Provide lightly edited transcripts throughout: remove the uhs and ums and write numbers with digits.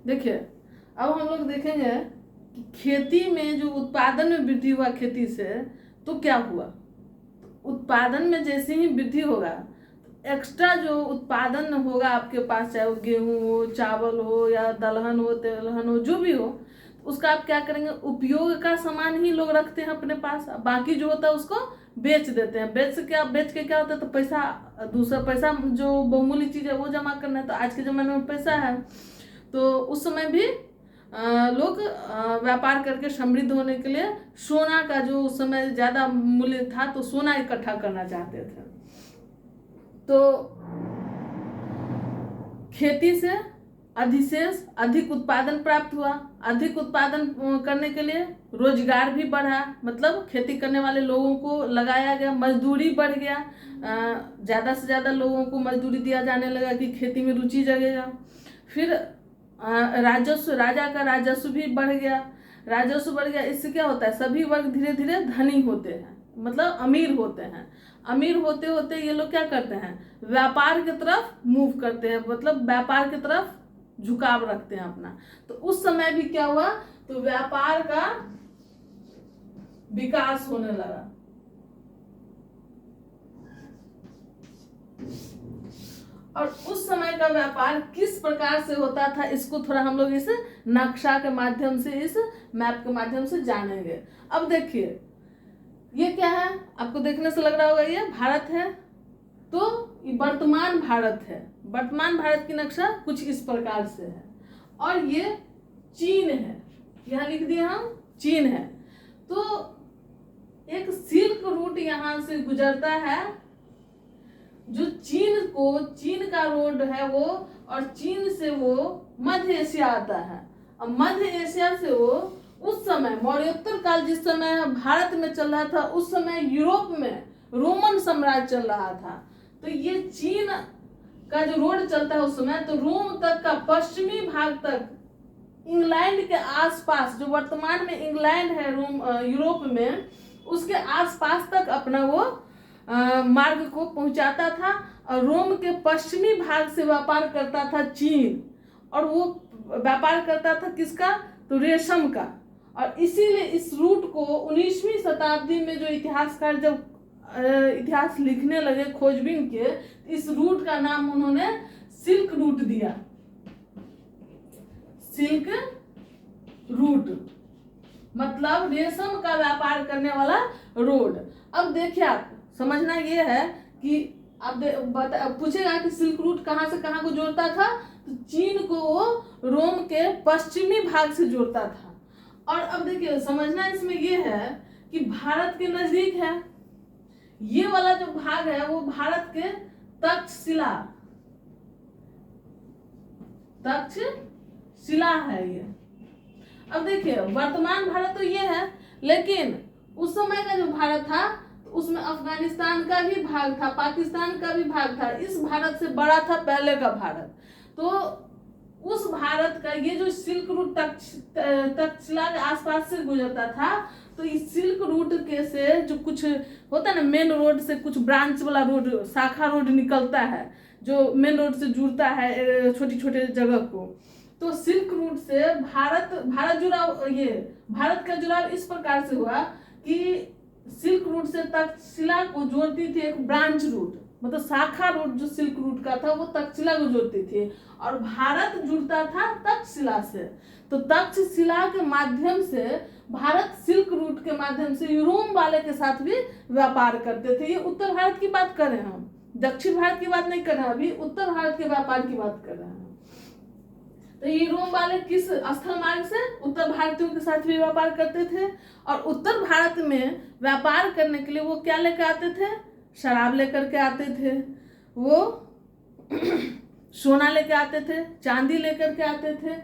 देखिए, अब हम लोग देखेंगे कि खेती में जो उत्पादन में वृद्धि हुआ खेती से, तो क्या हुआ। उत्पादन में जैसे ही वृद्धि होगा, एक्स्ट्रा जो उत्पादन होगा आपके पास, चाहे वो गेहूं हो, चावल हो, या दलहन हो, तेलहन हो, जो भी हो, उसका आप क्या करेंगे, उपयोग का सामान ही लोग रखते हैं अपने पास, बाकी जो होता है उसको बेच देते हैं। बेच के क्या होता है, तो पैसा, दूसरा पैसा जो बहुमूल्य चीज है वो जमा करना है। तो आज के जमाने में पैसा है, तो उस समय भी लोग व्यापार करके समृद्ध होने के लिए सोना का, जो उस समय ज्यादा मूल्य था, तो सोना इकट्ठा करना चाहते थे। तो खेती से अधिक उत्पादन प्राप्त हुआ। अधिक उत्पादन करने के लिए रोजगार भी बढ़ा, मतलब खेती करने वाले लोगों को लगाया गया, मजदूरी बढ़ गया, ज़्यादा से ज़्यादा लोगों को मजदूरी दिया जाने लगा कि खेती में रुचि जगेगा। फिर राजस्व, राजा का राजस्व भी बढ़ गया। राजस्व बढ़ गया, इससे क्या होता है, सभी वर्ग धीरे धीरे धनी होते हैं, मतलब अमीर होते हैं। अमीर होते होते ये लोग क्या करते हैं, व्यापार की तरफ मूव करते हैं, मतलब व्यापार की तरफ झुकाव रखते हैं अपना। तो उस समय भी क्या हुआ, तो व्यापार का विकास होने लगा। और उस समय का व्यापार किस प्रकार से होता था, इसको थोड़ा हम लोग इस नक्शा के माध्यम से, इस मैप के माध्यम से जानेंगे। अब देखिए, ये क्या है, आपको देखने से लग रहा होगा ये भारत है, तो ये वर्तमान भारत है। वर्तमान भारत की नक्शा कुछ इस प्रकार से है। और ये चीन है, यहाँ लिख दिया हम, चीन है। तो एक सिल्क रूट यहाँ से गुजरता है, जो चीन का रोड है वो, और चीन से वो मध्य एशिया आता है। और मध्य एशिया से वो उस समय मौर्योत्तर काल जिस समय भारत में चल रहा था, उस समय यूरोप में रोमन साम्राज्य चल रहा था। तो ये चीन का जो रोड चलता है उस समय, तो रोम तक का पश्चिमी भाग तक, इंग्लैंड के आसपास, जो वर्तमान में इंग्लैंड है रोम यूरोप में, उसके आसपास तक अपना वो मार्ग को पहुंचाता था। और रोम के पश्चिमी भाग से व्यापार करता था चीन, और वो व्यापार करता था किसका, तो रेशम का। और इसीलिए इस रूट को 19वीं शताब्दी में जो इतिहासकार जब इतिहास लिखने लगे, खोजबीन के, इस रूट का नाम उन्होंने सिल्क रूट दिया। सिल्क रूट मतलब रेशम का व्यापार करने वाला रोड। अब देखिए, आप समझना ये है कि अब पूछेगा कि सिल्क रूट कहाँ से कहाँ को जोड़ता था, तो चीन को वो रोम के पश्चिमी भाग से जोड़ता था। और अब देखिए, समझना इसमें ये है कि भारत के नजदीक है, ये वाला जो भाग है वो भारत के तक्षशिला है ये। अब देखिए, वर्तमान भारत तो ये है, लेकिन उस समय का जो भारत था, तो उसमें अफगानिस्तान का भी भाग था, पाकिस्तान का भी भाग था। इस भारत से बड़ा था पहले का भारत। तो उस भारत का ये जो सिल्क रूट तक्षशिला के आसपास से गुजरता था, तो इस सिल्क रूट के से जो कुछ होता है ना, मेन रोड से कुछ ब्रांच वाला रोड, शाखा रोड निकलता है, जो मेन रोड से जुड़ता है छोटी छोटी जगह को। तो सिल्क रूट से भारत जुड़ाव, ये भारत का जुड़ाव इस प्रकार से हुआ कि सिल्क रूट से तक्षशिला को जोड़ती थी एक ब्रांच रूट, मतलब शाखा रूट जो सिल्क रूट का था वो तक्षशिला को जोड़ती थी, और भारत जुड़ता था तक्षशिला से। तो तक्षशिला के माध्यम से भारत सिल्क रूट के माध्यम से यूरोप वाले के साथ भी व्यापार करते थे। ये उत्तर भारत की बात कर रहे हैं हम, दक्षिण भारत की बात नहीं कर रहे हैं, अभी उत्तर भारत के व्यापार की बात कर रहे हैं। तो ये रोम वाले किस स्थल मार्ग से, उत्तर भारतीयों के साथ भी व्यापार करते थे। और उत्तर भारत में व्यापार करने के लिए वो क्या लेकर आते थे, शराब लेकर के आते थे, वो सोना लेकर आते थे, चांदी लेकर के आते थे,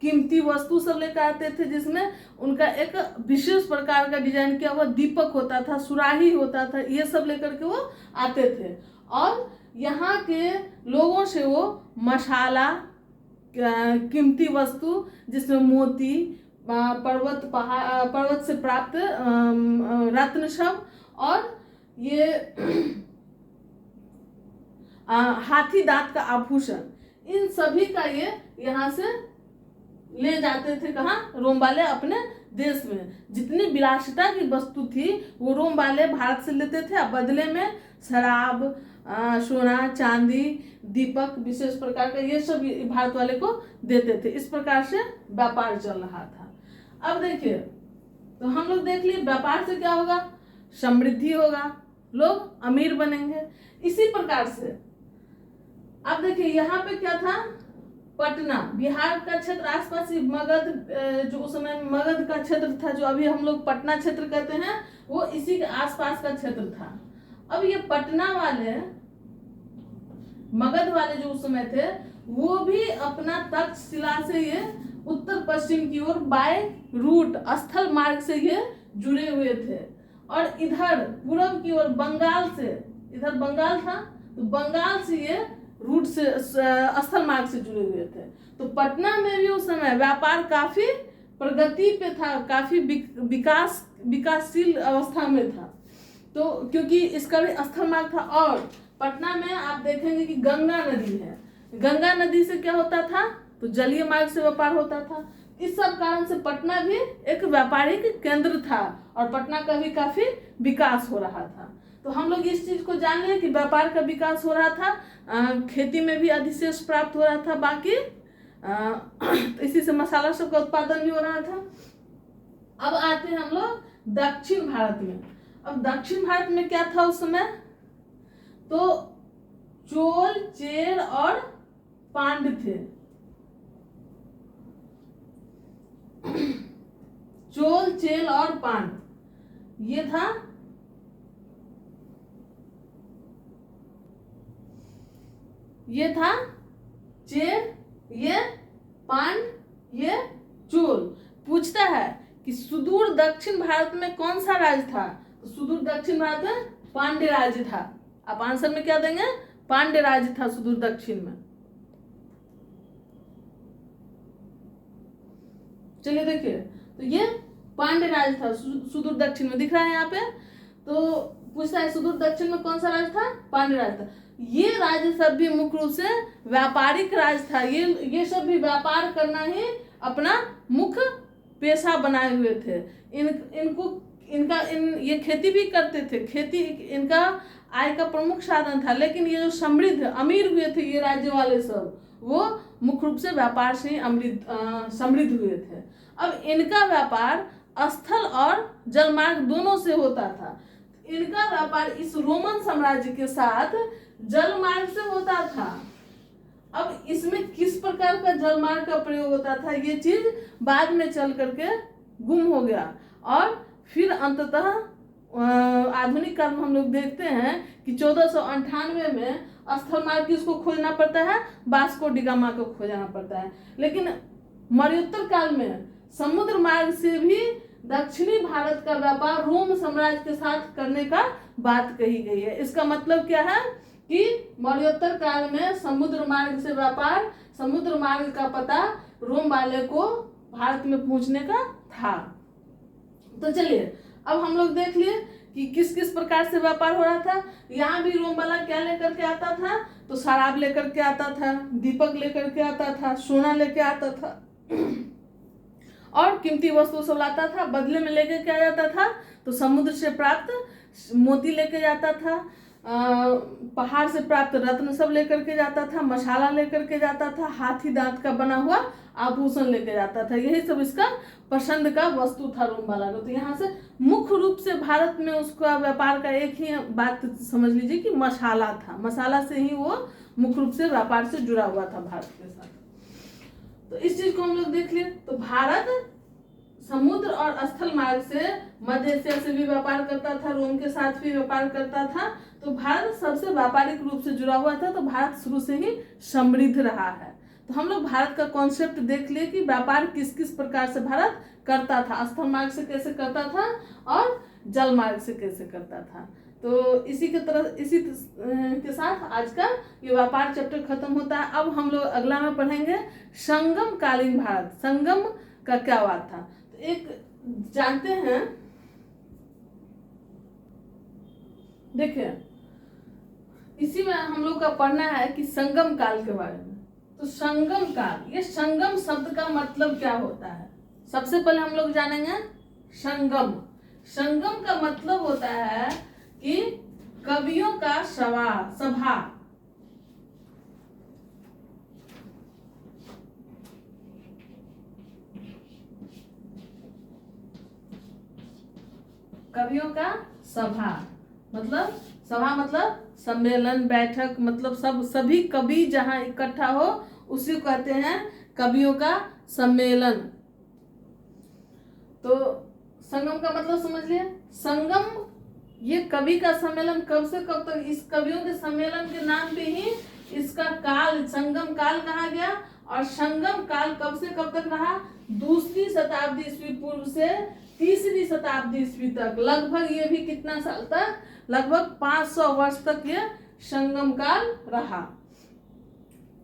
कीमती वस्तु सब लेकर आते थे, जिसमें उनका एक विशेष प्रकार का डिजाइन किया हुआ दीपक होता था, सुराही होता था, ये सब लेकर के वो आते थे। और यहाँ के लोगों से वो मसाला, कीमती वस्तु जिसमें मोती, पर्वत से प्राप्त रत्न सब, और ये हाथी दांत का आभूषण, इन सभी का ये यहाँ से ले जाते थे कहाँ, रोम वाले अपने देश में। जितनी विलासिता की वस्तु थी वो रोम वाले भारत से लेते थे, अब बदले में शराब, सोना, चांदी, दीपक, विशेष प्रकार का ये सब भारत वाले को देते थे। इस प्रकार से व्यापार चल रहा था। अब देखिए, तो हम लोग देख लिए व्यापार से क्या होगा, समृद्धि होगा, लोग अमीर बनेंगे। इसी प्रकार से अब देखिए यहाँ पे क्या था, पटना, बिहार का क्षेत्र आसपास ही मगध, जो उस समय मगध का क्षेत्र था, जो अभी हम लोग पटना क्षेत्र कहते हैं, वो इसी के आसपास का क्षेत्र था। अब ये पटना वाले, मगध वाले जो उस समय थे, वो भी अपना तक्षशिला से ये उत्तर पश्चिम की ओर बाय रूट, स्थल मार्ग से ये जुड़े हुए थे। और इधर पूर्व की ओर बंगाल से, इधर बंगाल था तो बंगाल से ये रूट से, स्थल मार्ग से जुड़े हुए थे। तो पटना में भी उस समय व्यापार काफी प्रगति पे था, काफी विकासशील अवस्था में था। तो क्योंकि इसका भी स्थल मार्ग था, और पटना में आप देखेंगे कि गंगा नदी है। गंगा नदी से क्या होता था, तो जलीय मार्ग से व्यापार होता था। इस सब कारण से पटना भी एक व्यापारिक केंद्र था और पटना का भी काफी विकास हो रहा था। तो हम लोग इस चीज को जान लें कि व्यापार का विकास हो रहा था, खेती में भी अधिशेष प्राप्त हो रहा था, बाकी इसी से मसाला सब का उत्पादन भी हो रहा था। अब आते हैं हम लोग दक्षिण भारत में। अब दक्षिण भारत में क्या था उस समय, तो चोल, चेर और पांड्य थे। चोल, चेल और पांड्य, ये था चेर, ये पांड्य, ये चोल। पूछता है कि सुदूर दक्षिण भारत में कौन सा राज्य था, तो सुदूर दक्षिण भारत में पांड्य राज्य था। आप आंसर में क्या देंगे, पांड्य राज्य था सुदूर दक्षिण में। चलिए देखिए, तो ये पांड्य राज्य था सुदूर दक्षिण में, दिख रहा है यहाँ पे। तो पूछता है सुदूर दक्षिण में कौन सा राज्य था, पांड्य राज्य था। ये राज्य सब भी मुख्य रूप से व्यापारिक राज्य था। ये सब भी व्यापार करना ही अपना मुख्य पेशा बनाए हुए थे। ये खेती भी करते थे, खेती इनका आय का प्रमुख साधन था। लेकिन ये जो समृद्ध अमीर हुए थे ये राज्य वाले सब, वो मुख्य रूप से व्यापार से ही समृद्ध हुए थे। अब इनका व्यापार स्थल और जलमार्ग दोनों से होता था। इनका व्यापार इस रोमन साम्राज्य के साथ जलमार्ग से होता था। अब इसमें किस प्रकार का जलमार्ग का प्रयोग होता था, ये चीज बाद में चल करके गुम हो गया। और फिर अंततः आधुनिक काल में हम लोग देखते हैं कि 1498 में स्थल मार्ग किसको खोजना पड़ता है, वास्को डी गामा को खोजना पड़ता है। लेकिन मरणोत्तर काल में समुद्र मार्ग से भी दक्षिणी भारत का व्यापार रोम साम्राज्य के साथ करने का बात कही गई है। इसका मतलब क्या है कि मरणोत्तर काल में समुद्र मार्ग से व्यापार, समुद्र मार्ग का पता रोम वाले को भारत में पहुंचने का था। तो चलिए अब हम लोग देख लिए कि किस किस प्रकार से व्यापार हो रहा था। यहाँ भी रोम वाला क्या लेकर के आता था, तो शराब लेकर के आता था, दीपक लेकर के आता था, सोना लेके आता था और कीमती वस्तु सब लाता था। बदले में लेके क्या जाता था, तो समुद्र से प्राप्त मोती लेके जाता था, पहाड़ से प्राप्त रत्न सब लेकर के जाता था, मसाला लेकर के जाता था, हाथी दांत का बना हुआ आभूषण लेके जाता था। यही सब इसका पसंद का वस्तु था रोम वाला को। तो यहाँ से मुख्य रूप से भारत में उसका व्यापार का एक ही बात समझ लीजिए कि मसाला था। मसाला से ही वो मुख्य रूप से व्यापार से जुड़ा हुआ था भारत के साथ। तो इस चीज को हम लोग देख लिए। तो भारत समुद्र और स्थल मार्ग से मध्य एशिया से भी व्यापार करता था, रोम के साथ भी व्यापार करता था। तो भारत सबसे व्यापारिक रूप से जुड़ा हुआ था। तो भारत शुरू से ही समृद्ध रहा है। तो हम लोग भारत का कॉन्सेप्ट देख लिए कि व्यापार किस किस प्रकार से भारत करता था, स्थल मार्ग से कैसे करता था और जल मार्ग से कैसे करता था। तो इसी के साथ आज का ये व्यापार चैप्टर खत्म होता है। अब हम लोग अगला में पढ़ेंगे संगम कालीन भारत। संगम का क्या बात था, तो एक जानते हैं, देखिए इसी में हम लोग का पढ़ना है कि संगम काल के बारे में। तो संगम काल, ये संगम शब्द का मतलब क्या होता है? सबसे पहले हम लोग जानेंगे संगम। संगम का मतलब होता है कि कवियों का सभा। कवियों का सभा मतलब, सभा मतलब सम्मेलन, बैठक, मतलब सभी कवि जहां इकट्ठा हो उसी को कहते हैं कवियों का सम्मेलन। तो संगम का मतलब समझ लिए। संगम ये कवि का सम्मेलन कब से कब तक, इस कवियों के सम्मेलन के नाम पे ही इसका काल संगम काल कहा गया। और संगम काल कब से कब तक रहा? 2री शताब्दी ईस्वी पूर्व से 3री शताब्दी ईस्वी तक। लगभग ये भी कितना साल तक? लगभग 500 वर्ष तक ये संगम काल रहा।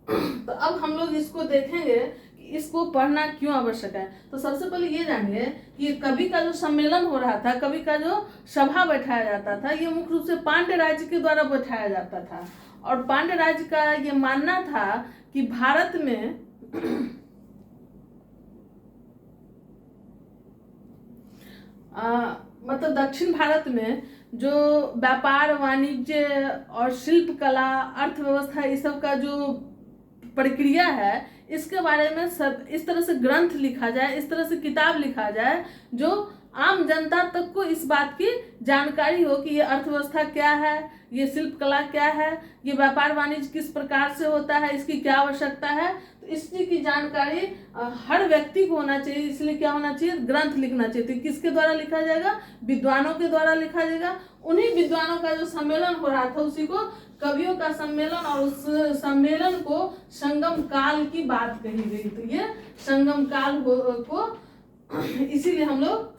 तो अब हम लोग इसको देखेंगे कि इसको पढ़ना क्यों आवश्यक है। तो सबसे पहले ये जानिए कि कवि का जो सम्मेलन हो रहा था, कवि का जो सभा बैठाया जाता था, ये मुख्य रूप से पांड्य राज्य के द्वारा बैठाया जाता था। और पांड्य राज्य का ये मानना था कि भारत में मतलब दक्षिण भारत में जो व्यापार, वाणिज्य और शिल्प कला, अर्थव्यवस्था, इस सब का जो प्रक्रिया है, इसके बारे में सब इस तरह से ग्रंथ लिखा जाए, इस तरह से किताब लिखा जाए जो आम जनता तक को इस बात की जानकारी हो कि ये अर्थव्यवस्था क्या है, ये शिल्प कला क्या है, ये व्यापार वाणिज्य किस प्रकार से होता है, इसकी क्या आवश्यकता है। तो इसकी की जानकारी हर व्यक्ति को होना चाहिए। इसलिए क्या होना चाहिए? ग्रंथ लिखना चाहिए। तो किसके द्वारा लिखा जाएगा? विद्वानों के द्वारा लिखा जाएगा। उन्हीं विद्वानों का जो सम्मेलन हो रहा था उसी को कवियों का सम्मेलन, और उस सम्मेलन को संगम काल की बात कही गई। तो ये संगम काल को इसीलिए हम लोग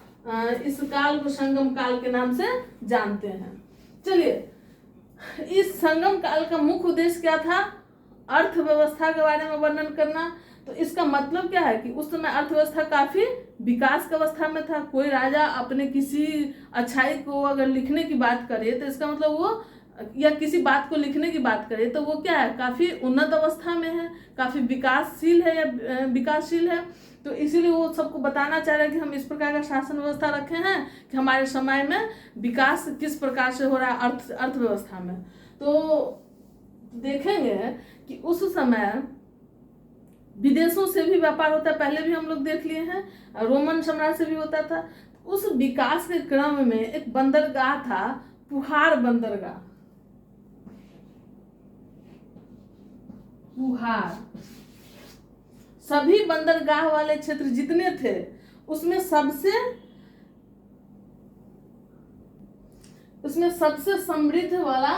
इस काल को संगम काल के नाम से जानते हैं। चलिए, इस संगम काल का मुख्य उद्देश्य क्या था? अर्थव्यवस्था के बारे में वर्णन करना। तो इसका मतलब क्या है कि उस समय अर्थव्यवस्था काफी विकास की अवस्था में था। कोई राजा अपने किसी अच्छाई को अगर लिखने की बात करे तो इसका मतलब वो, या किसी बात को लिखने की बात करे तो वो क्या है? काफी उन्नत अवस्था में है, काफी विकासशील है या विकासशील है। तो इसीलिए वो सबको बताना चाह रहे हैं कि हम इस प्रकार का शासन व्यवस्था रखे हैं कि हमारे समय में विकास किस प्रकार से हो रहा है अर्थव्यवस्था में। तो देखेंगे कि उस समय विदेशों से भी व्यापार होता है, पहले भी हम लोग देख लिए हैं, रोमन साम्राज्य से भी होता था। उस विकास के क्रम में एक बंदरगाह था, पुहार बंदरगाह। पुहार, सभी बंदरगाह वाले क्षेत्र जितने थे उसमें सबसे समृद्ध वाला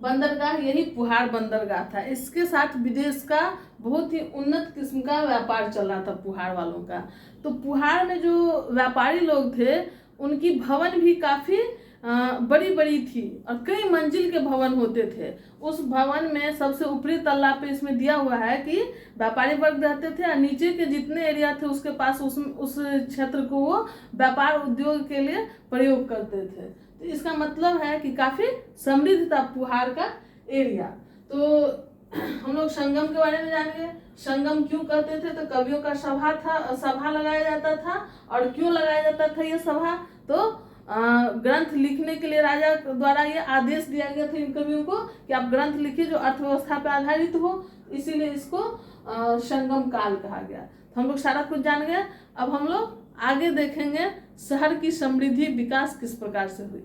बंदरगाह यही पुहार बंदरगाह था। इसके साथ विदेश का बहुत ही उन्नत किस्म का व्यापार चल रहा था पुहार वालों का। तो पुहार में जो व्यापारी लोग थे उनकी भवन भी काफी बड़ी बड़ी थी और कई मंजिल के भवन होते थे। उस भवन में सबसे ऊपरी तल्ला पे इसमें दिया हुआ है कि व्यापारी वर्ग रहते थे और नीचे के जितने एरिया थे उसके पास उस क्षेत्र को वो व्यापार उद्योग के लिए प्रयोग करते थे। तो इसका मतलब है कि काफी समृद्ध था पुहार का एरिया। तो हम लोग संगम के बारे में जानेंगे। संगम क्यों करते थे? तो कवियों का सभा लगाया जाता था। और क्यों लगाया जाता था ये सभा? तो ग्रंथ लिखने के लिए राजा द्वारा ये आदेश दिया गया था इन कवियों को कि आप ग्रंथ लिखिए जो अर्थव्यवस्था पर आधारित हो। इसीलिए इसको संगम काल कहा गया। तो हम लोग सारा कुछ जान गए। अब हम लोग आगे देखेंगे शहर की समृद्धि विकास किस प्रकार से हुई।